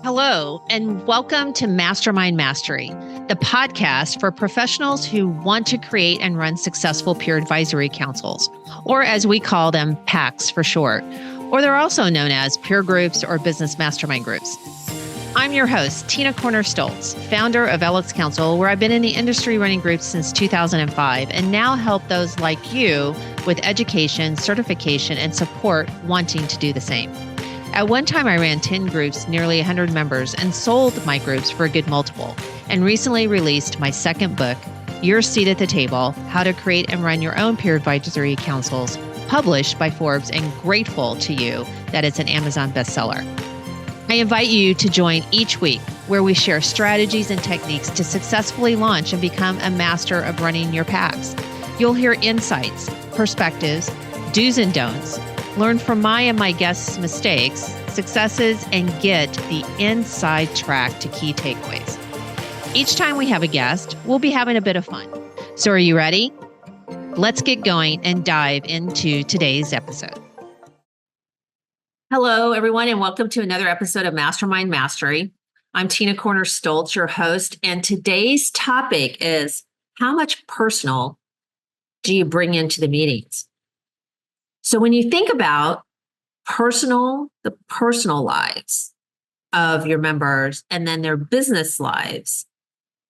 Hello, and welcome to Mastermind Mastery, the podcast for professionals who want to create and run successful peer advisory councils, or as we call them, PACs for short, or they're also known as peer groups or business mastermind groups. I'm your host, Tina Corner Stoltz, founder of LX Council, where I've been in the industry running groups since 2005 and now help those like you with education, certification, and support wanting to do the same. At one time, I ran 10 groups, nearly 100 members, and sold my groups for a good multiple, and recently released my second book, Your Seat at the Table, How to Create and Run Your Own Peer Advisory Councils, published by Forbes, and grateful to you that it's an Amazon bestseller. I invite you to join each week where we share strategies and techniques to successfully launch and become a master of running your PACs. You'll hear insights, perspectives, do's and don'ts, learn from my and my guests' mistakes, successes, and get the inside track to key takeaways. Each time we have a guest, we'll be having a bit of fun. So are you ready? Let's get going and dive into today's episode. Hello, everyone, and welcome to another episode of Mastermind Mastery. I'm Tina Corner Stoltz, your host, and today's topic is how much personal do you bring into the meetings? So when you think about the personal lives of your members and then their business lives,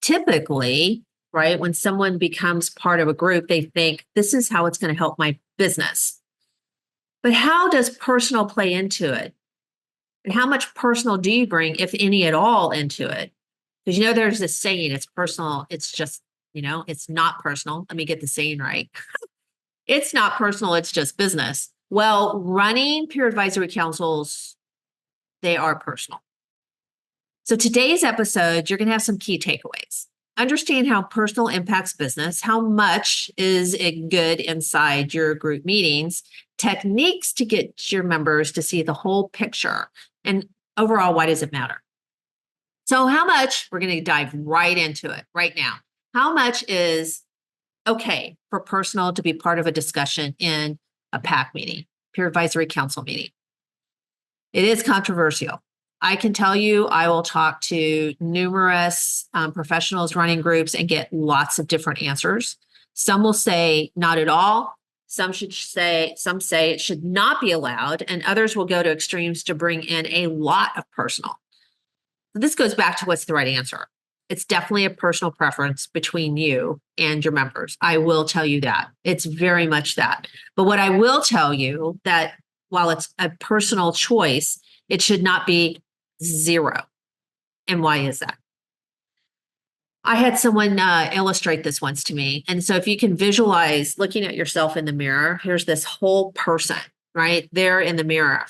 typically, right, when someone becomes part of a group, they think, this is how it's going to help my business. But how does personal play into it? And how much personal do you bring, if any at all, into it? Because there's this saying, it's personal, it's just, it's not personal. Let me get the saying right. It's not personal, it's just business. Well, running peer advisory councils, they are personal. So today's episode, you're going to have some key takeaways. Understand how personal impacts business, how much is it good inside your group meetings, techniques to get your members to see the whole picture, and overall, why does it matter? So how much, we're going to dive right into it right now. How much is okay for personal to be part of a discussion in a PAC meeting, peer advisory council meeting? It is controversial. I can tell you, I will talk to numerous professionals running groups and get lots of different answers. Some will say not at all. Some say it should not be allowed, and others will go to extremes to bring in a lot of personal. This goes back to what's the right answer. It's definitely a personal preference between you and your members. I will tell you that. It's very much that. But what I will tell you that while it's a personal choice, it should not be zero. And why is that? I had someone illustrate this once to me. And so if you can visualize looking at yourself in the mirror, here's this whole person, right there in the mirror.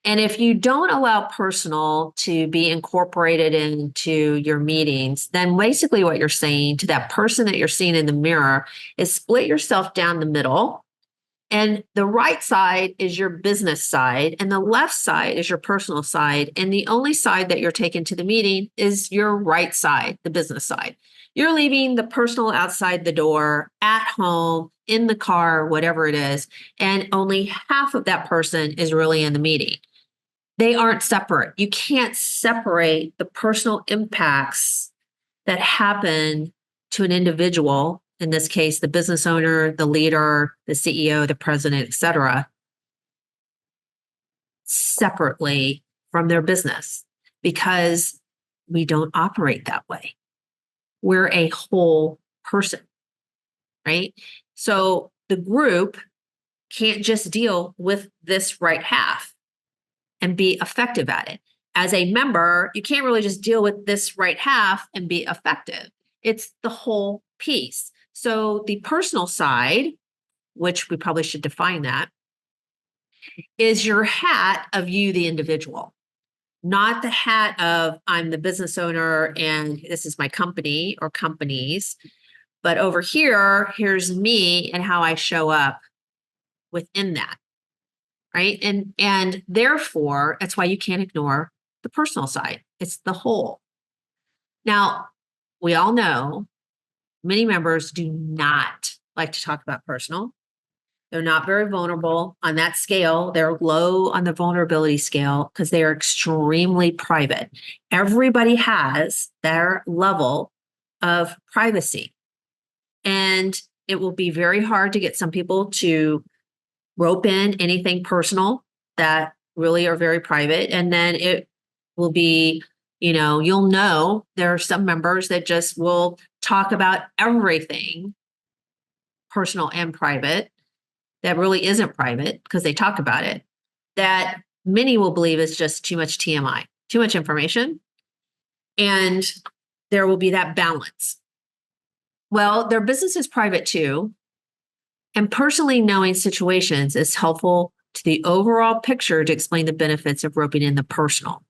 And if you don't allow personal to be incorporated into your meetings, then basically what you're saying to that person that you're seeing in the mirror is split yourself down the middle. And the right side is your business side, and the left side is your personal side. And the only side that you're taking to the meeting is your right side, the business side. You're leaving the personal outside the door, at home, in the car, whatever it is. And only half of that person is really in the meeting. They aren't separate. You can't separate the personal impacts that happen to an individual, in this case, the business owner, the leader, the CEO, the president, et cetera, separately from their business, because we don't operate that way. We're a whole person, right? So the group can't just deal with this right half and be effective at it. As a member, you can't really just deal with this right half and be effective. It's the whole piece. So the personal side, which we probably should define that, is your hat of you, the individual, not the hat of I'm the business owner and this is my company or companies. But over here, here's me and how I show up within that. Right. And therefore, that's why you can't ignore the personal side. It's the whole. Now, we all know many members do not like to talk about personal. They're not very vulnerable on that scale. They're low on the vulnerability scale because they are extremely private. Everybody has their level of privacy. And it will be very hard to get some people to rope in anything personal that really are very private. And then it will be, you'll know there are some members that just will talk about everything personal and private that really isn't private because they talk about it, that many will believe is just too much TMI, too much information. And there will be that balance. Well, their business is private too. And personally knowing situations is helpful to the overall picture to explain the benefits of roping in the personal,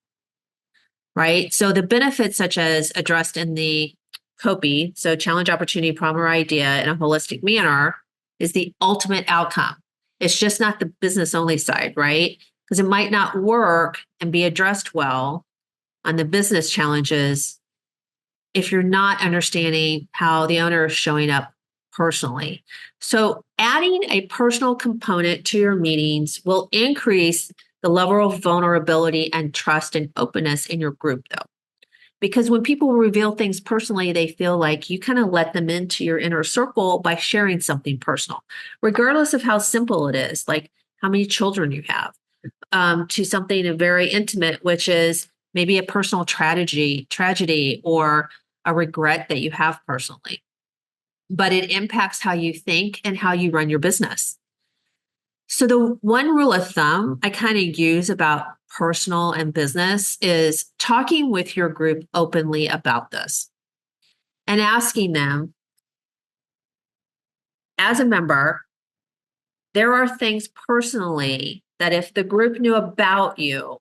right? So the benefits such as addressed in the COPE, so challenge, opportunity, problem, or idea in a holistic manner, is the ultimate outcome. It's just not the business only side, right? Because it might not work and be addressed well on the business challenges if you're not understanding how the owner is showing up personally. So adding a personal component to your meetings will increase the level of vulnerability and trust and openness in your group, though. Because when people reveal things personally, they feel like you kind of let them into your inner circle by sharing something personal, regardless of how simple it is, like how many children you have, to something very intimate, which is maybe a personal tragedy or a regret that you have personally. But it impacts how you think and how you run your business. So the one rule of thumb I kind of use about personal and business is talking with your group openly about this and asking them, as a member, there are things personally that if the group knew about you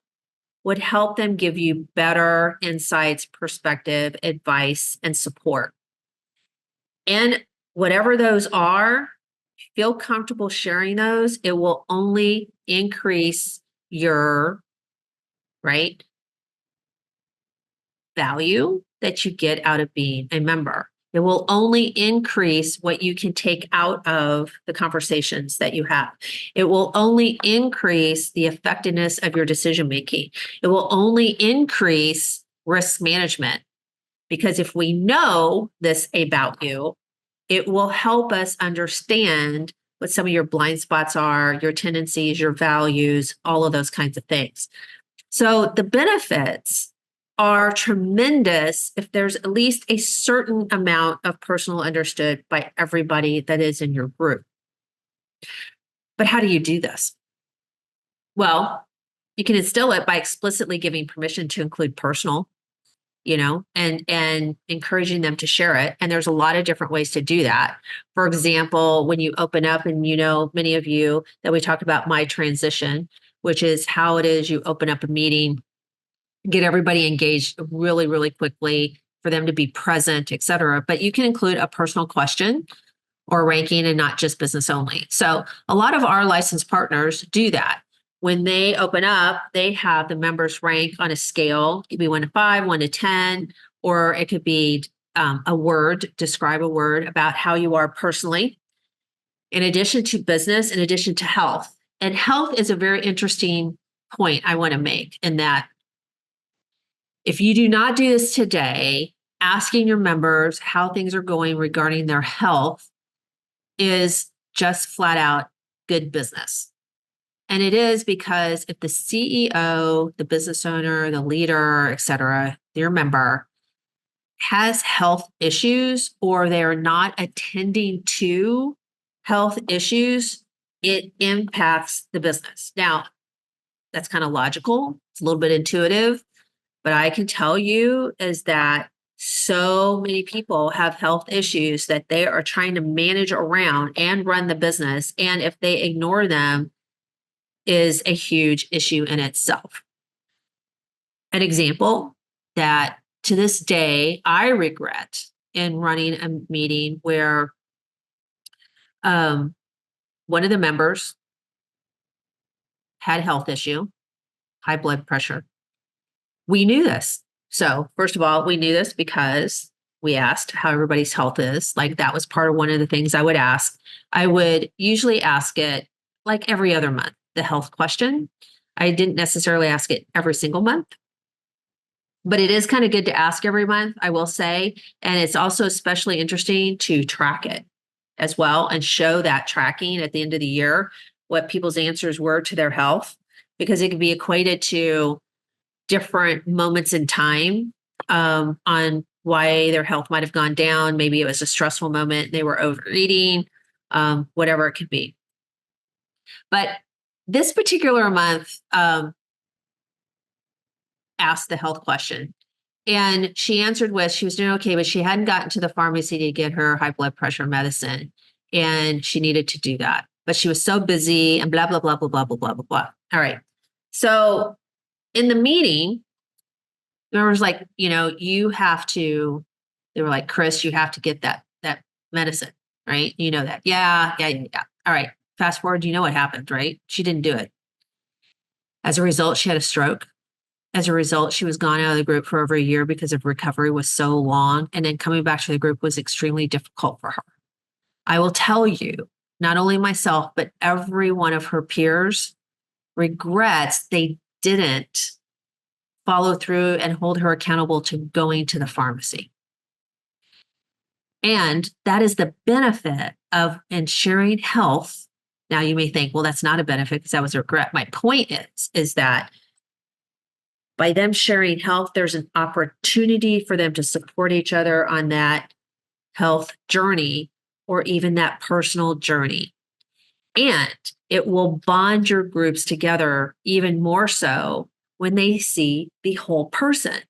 would help them give you better insights, perspective, advice, and support. And whatever those are, feel comfortable sharing those. It will only increase your value that you get out of being a member. It will only increase what you can take out of the conversations that you have. It will only increase the effectiveness of your decision making. It will only increase risk management, because if we know this about you, it will help us understand what some of your blind spots are, your tendencies, your values, all of those kinds of things. So the benefits are tremendous if there's at least a certain amount of personal understood by everybody that is in your group. But how do you do this? Well, you can instill it by explicitly giving permission to include personal, and encouraging them to share it. And there's a lot of different ways to do that. For example, when you open up, and many of you that we talked about my transition, which is how it is you open up a meeting, get everybody engaged really, really quickly for them to be present, et cetera. But you can include a personal question or ranking and not just business only. So a lot of our licensed partners do that. When they open up, they have the members rank on a scale. It could be 1 to 5, 1 to 10, or it could be a word, describe a word about how you are personally, in addition to business, in addition to health. And health is a very interesting point I want to make, in that if you do not do this today, asking your members how things are going regarding their health is just flat out good business. And it is because if the CEO, the business owner, the leader, et cetera, your member has health issues, or they're not attending to health issues, it impacts the business. Now, that's kind of logical. It's a little bit intuitive, but I can tell you is that so many people have health issues that they are trying to manage around and run the business. And if they ignore them, is a huge issue in itself. An example that to this day I regret in running a meeting where one of the members had a health issue, high blood pressure. We knew this. So first of all, we knew this because we asked how everybody's health is. Like that was part of one of the things I would ask. I would usually ask it like every other month, the health question. I didn't necessarily ask it every single month, but it is kind of good to ask every month, I will say. And it's also especially interesting to track it as well and show that tracking at the end of the year, what people's answers were to their health, because it can be equated to different moments in time on why their health might have gone down. Maybe it was a stressful moment, they were overeating, whatever it could be. But this particular month asked the health question. And she answered with, she was doing okay, but she hadn't gotten to the pharmacy to get her high blood pressure medicine. And she needed to do that. But she was so busy and blah, blah, blah, blah, blah, blah, blah, blah, blah. All right. So in the meeting, there was like, you have to, they were like, Chris, you have to get that medicine, right? You know that. Yeah. All right. Fast forward, you know what happened, right? She didn't do it. As a result, she had a stroke. As a result, she was gone out of the group for over a year because of recovery was so long. And then coming back to the group was extremely difficult for her. I will tell you, not only myself, but every one of her peers regrets they didn't follow through and hold her accountable to going to the pharmacy. And that is the benefit of ensuring health. Now you may think, well, that's not a benefit because that was a regret. My point is that by them sharing health, there's an opportunity for them to support each other on that health journey or even that personal journey. And it will bond your groups together even more so when they see the whole person,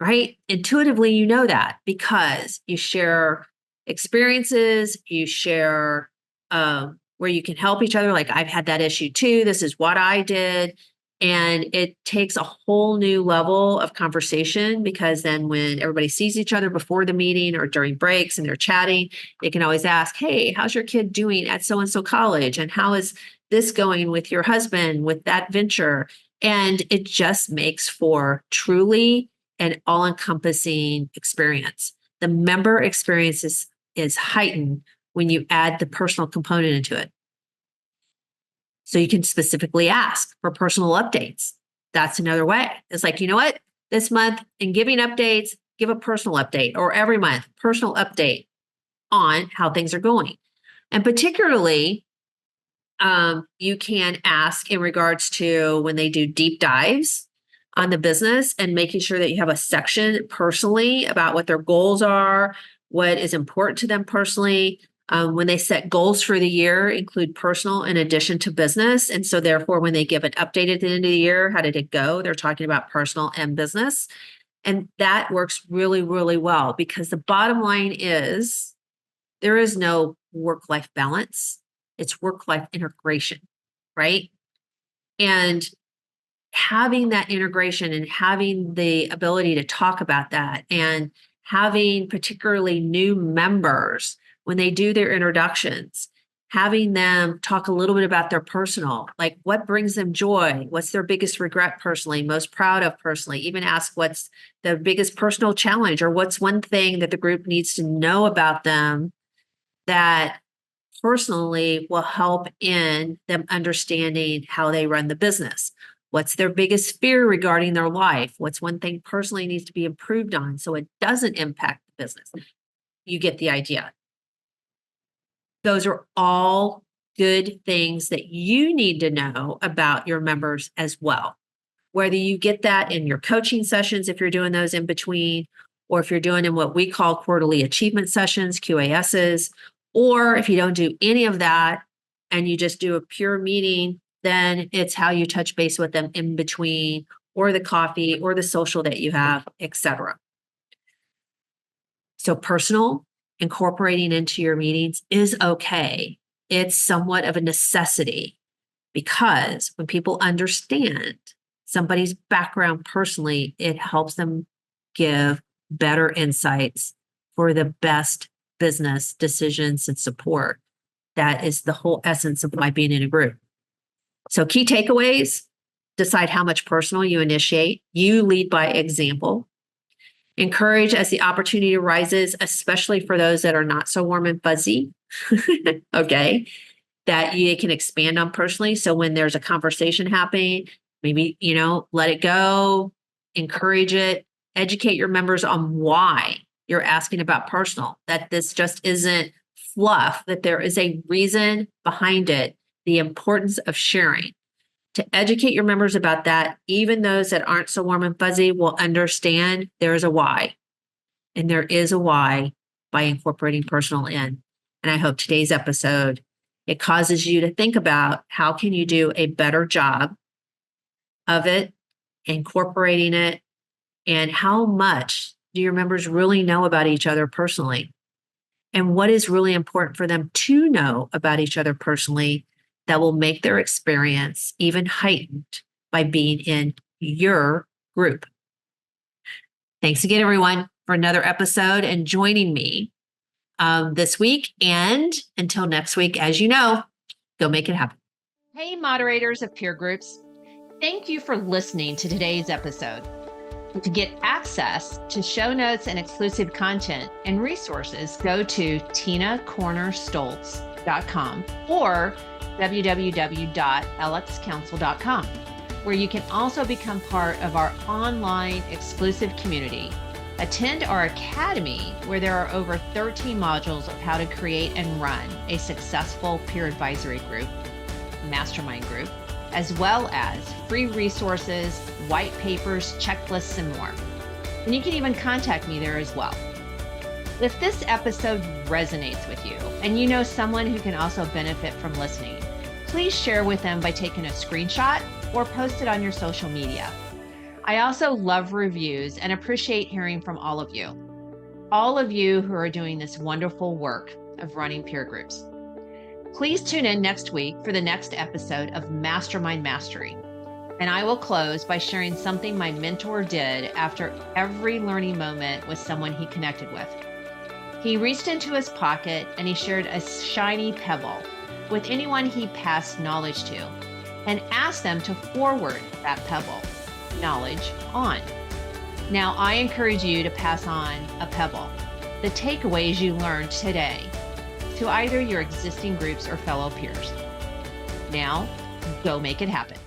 right? Intuitively, you know that because you share experiences, you share where you can help each other. Like, I've had that issue too. This is what I did. And it takes a whole new level of conversation because then when everybody sees each other before the meeting or during breaks and they're chatting, they can always ask, hey, how's your kid doing at so-and-so college? And how is this going with your husband with that venture? And it just makes for truly an all-encompassing experience. The member experience is heightened when you add the personal component into it. So you can specifically ask for personal updates. That's another way. It's like, you know what? This month in giving updates, give a personal update, or every month, personal update on how things are going. And particularly, you can ask in regards to when they do deep dives on the business and making sure that you have a section personally about what their goals are, what is important to them personally. When they set goals for the year, include personal in addition to business. And so therefore, when they give an update at the end of the year, how did it go? They're talking about personal and business. And that works really, really well because the bottom line is there is no work-life balance. It's work-life integration, right? And having that integration and having the ability to talk about that and having particularly new members when they do their introductions, having them talk a little bit about their personal, like what brings them joy, what's their biggest regret personally, most proud of personally, even ask what's the biggest personal challenge or what's one thing that the group needs to know about them that personally will help in them understanding how they run the business. What's their biggest fear regarding their life? What's one thing personally needs to be improved on so it doesn't impact the business? You get the idea. Those are all good things that you need to know about your members as well. Whether you get that in your coaching sessions, if you're doing those in between, or if you're doing in what we call quarterly achievement sessions, QASs, or if you don't do any of that and you just do a pure meeting, then it's how you touch base with them in between, or the coffee, or the social that you have, etc. So personal, incorporating into your meetings is okay. It's somewhat of a necessity because when people understand somebody's background personally, it helps them give better insights for the best business decisions and support. That is the whole essence of why being in a group. So key takeaways, decide how much personal you initiate. You lead by example. Encourage as the opportunity arises, especially for those that are not so warm and fuzzy. Okay. That you can expand on personally. So when there's a conversation happening, maybe, let it go, encourage it, educate your members on why you're asking about personal, that this just isn't fluff, that there is a reason behind it, the importance of sharing. To educate your members about that, even those that aren't so warm and fuzzy will understand there is a why. And there is a why by incorporating personal in. And I hope today's episode, it causes you to think about how can you do a better job of it, incorporating it, and how much do your members really know about each other personally? And what is really important for them to know about each other personally that will make their experience even heightened by being in your group? Thanks again, everyone, for another episode and joining me this week. And until next week, as you know, go make it happen. Hey, moderators of peer groups. Thank you for listening to today's episode. To get access to show notes and exclusive content and resources, go to tinacornerstoltz.com or www.lxcouncil.com, where you can also become part of our online exclusive community. Attend our academy, where there are over 13 modules of how to create and run a successful peer advisory group, mastermind group, as well as free resources, white papers, checklists, and more. And you can even contact me there as well. If this episode resonates with you and you know someone who can also benefit from listening, please share with them by taking a screenshot or post it on your social media. I also love reviews and appreciate hearing from all of you who are doing this wonderful work of running peer groups. Please tune in next week for the next episode of Mastermind Mastery. And I will close by sharing something my mentor did after every learning moment with someone he connected with. He reached into his pocket and he shared a shiny pebble with anyone he passed knowledge to and asked them to forward that pebble knowledge on. Now, I encourage you to pass on a pebble, the takeaways you learned today, to either your existing groups or fellow peers. Now, go make it happen.